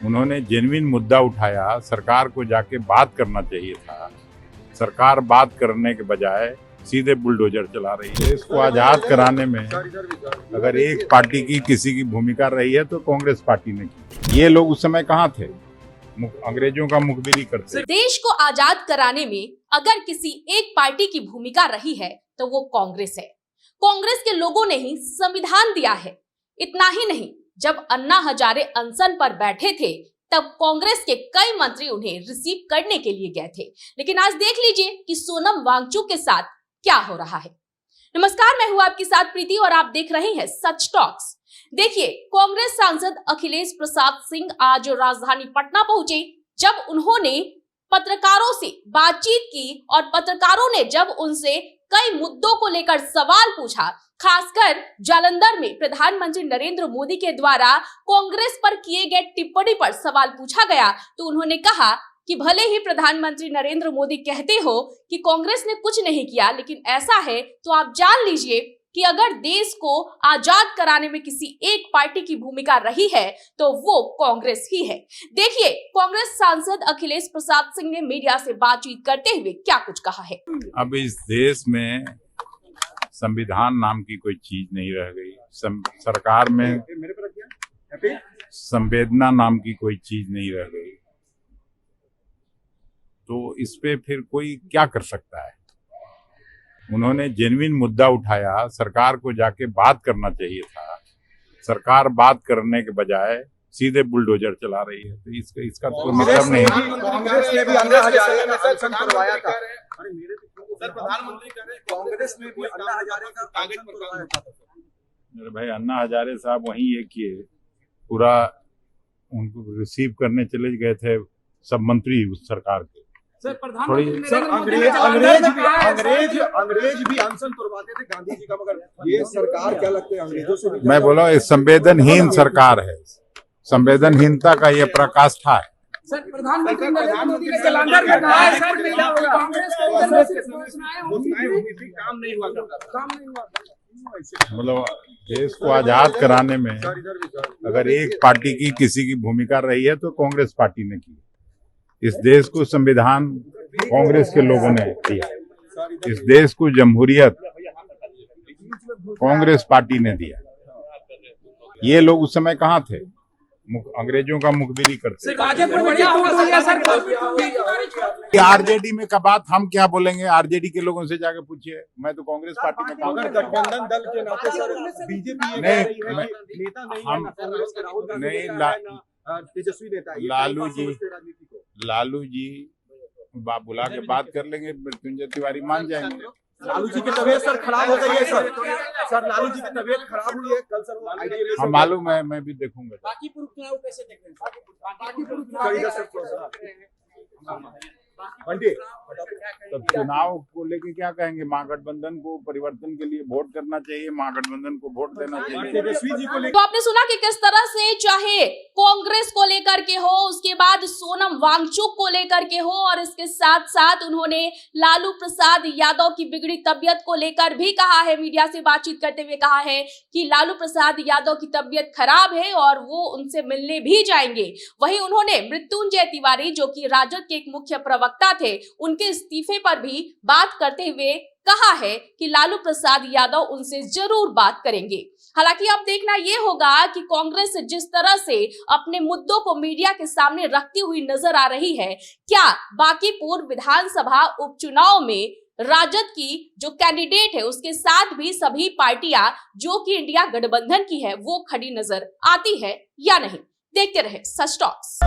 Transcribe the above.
उन्होंने जेन्युइन मुद्दा उठाया, सरकार को जाके बात करना चाहिए था। सरकार बात करने के बजाय सीधे बुलडोजर चला रही है। इसको आजाद कराने में अगर एक पार्टी की किसी की भूमिका रही है तो कांग्रेस पार्टी ने की। ये लोग उस समय कहाँ थे? अंग्रेजों का मुखबिरी करते। देश को आजाद कराने में अगर किसी एक पार्टी की भूमिका रही है तो वो कांग्रेस है। कांग्रेस के लोगों ने ही संविधान दिया है। इतना ही नहीं, जब अन्ना हजारे अनशन पर बैठे थे तब कांग्रेस के कई मंत्री उन्हें रिसीव करने के लिए गए थे। लेकिन आज देख लीजिए कि सोनम वांगचुक के साथ क्या हो रहा है। नमस्कार, मैं हूं आपके साथ प्रीति और आप देख रहे हैं सच टॉक्स। देखिए, कांग्रेस सांसद अखिलेश प्रसाद सिंह आज राजधानी पटना पहुंचे। जब उन्होंने पत्रकारों से बातचीत की और पत्रकारों ने जब उनसे कई मुद्दों को लेकर सवाल पूछा, खासकर जालंधर में प्रधानमंत्री नरेंद्र मोदी के द्वारा कांग्रेस पर किए गए टिप्पणी पर सवाल पूछा गया, तो उन्होंने कहा कि भले ही प्रधानमंत्री नरेंद्र मोदी कहते हो कि कांग्रेस ने कुछ नहीं किया, लेकिन ऐसा है तो आप जान लीजिए कि अगर देश को आजाद कराने में किसी एक पार्टी की भूमिका रही है तो वो कांग्रेस ही है। देखिए, कांग्रेस सांसद अखिलेश प्रसाद सिंह ने मीडिया से बातचीत करते हुए क्या कुछ कहा है। अब इस देश में संविधान नाम की कोई चीज नहीं रह गई। सरकार में संवेदना नाम की कोई चीज नहीं रह गई, तो इस पे फिर कोई क्या कर सकता है? उन्होंने जेन्युइन मुद्दा उठाया, सरकार को जाके बात करना चाहिए था। सरकार बात करने के बजाय सीधे बुलडोजर चला रही है, तो इसका तो मतलब नहीं। कांग्रेस ने भी अन्ना हजारे का अनशन करवाया था। प्रधानमंत्री कह रहे हैं कांग्रेस में भी अन्ना हजारे का कागज करवाया था। मेरे भाई अन्ना हजारे साहब वहीं ये किए, पूरा उनको रिसीव करने चले गए थे सब मंत्री उस सरकार के। सर, अंग्रेज भी अनशन करवाते थे गांधी जी का, मगर ये सरकार क्या लगता है अंग्रेजों से भी? मैं बोला संवेदनहीन सरकार है, संवेदनहीनता का ये पराकाष्ठा है। सर, प्रधानमंत्री नरेंद्र मोदी ने जालंधर में कहा है सर नहीं होगा, कांग्रेस काम नहीं हुआ। मतलब देश को आजाद कराने में अगर एक पार्टी की किसी की भूमिका रही है तो कांग्रेस पार्टी ने की। इस देश को संविधान कांग्रेस के लोगों ने दिया, इस देश को जमहूरियत कांग्रेस पार्टी ने दिया। ये लोग उस समय कहाँ थे? अंग्रेजों का मुखबिरी करते। आरजेडी में का बात हम क्या बोलेंगे? आरजेडी के लोगों से जाके पूछिए। मैं तो कांग्रेस पार्टी में काम करता हूं। गठबंधन दल के नाते सर बीजेपी नेता नहीं, तेजस्वी नेता लालू जी बुला के बात कर लेंगे, मृत्युंजय तिवारी मान जाएंगे। लालू जी की तबीयत सर खराब हो गई है सर लालू जी की तबीयत खराब हुई है कल सर। हाँ मालूम है, मैं भी देखूंगा। बाकी पूर्व चुनाव कैसे देख रहे हैं? तब चुनाव को लेके क्या कहेंगे? महागठबंधन को परिवर्तन के लिए वोट करना चाहिए, महागठबंधन को वोट देना चाहिए। तो आपने सुना कि किस तरह से चाहे कांग्रेस को लेकर के हो, उसके बाद सोनम वांगचुक को लेकर के हो, और इसके साथ साथ उन्होंने लालू प्रसाद यादव की बिगड़ी तबियत को लेकर भी कहा है। मीडिया से बातचीत करते हुए कहा है कि लालू प्रसाद यादव की तबियत खराब है और वो उनसे मिलने भी जाएंगे। वहीं उन्होंने मृत्युंजय तिवारी, जो कि राजद के एक मुख्य प्रवक्ता थे, उनके इस्तीफे पर भी बात करते हुए कहा है कि लालू प्रसाद यादव उनसे जरूर बात करेंगे। हालांकि अब देखना यह होगा कि कांग्रेस जिस तरह से अपने मुद्दों को मीडिया के सामने रखती हुई नजर आ रही है, क्या बांकीपुर विधानसभा उपचुनाव में राजद की जो कैंडिडेट है उसके साथ भी सभी पार्टियां जो कि इंडिया गठबंधन की है वो खड़ी नजर आती है या नहीं? देखते रहे सच टॉक्स।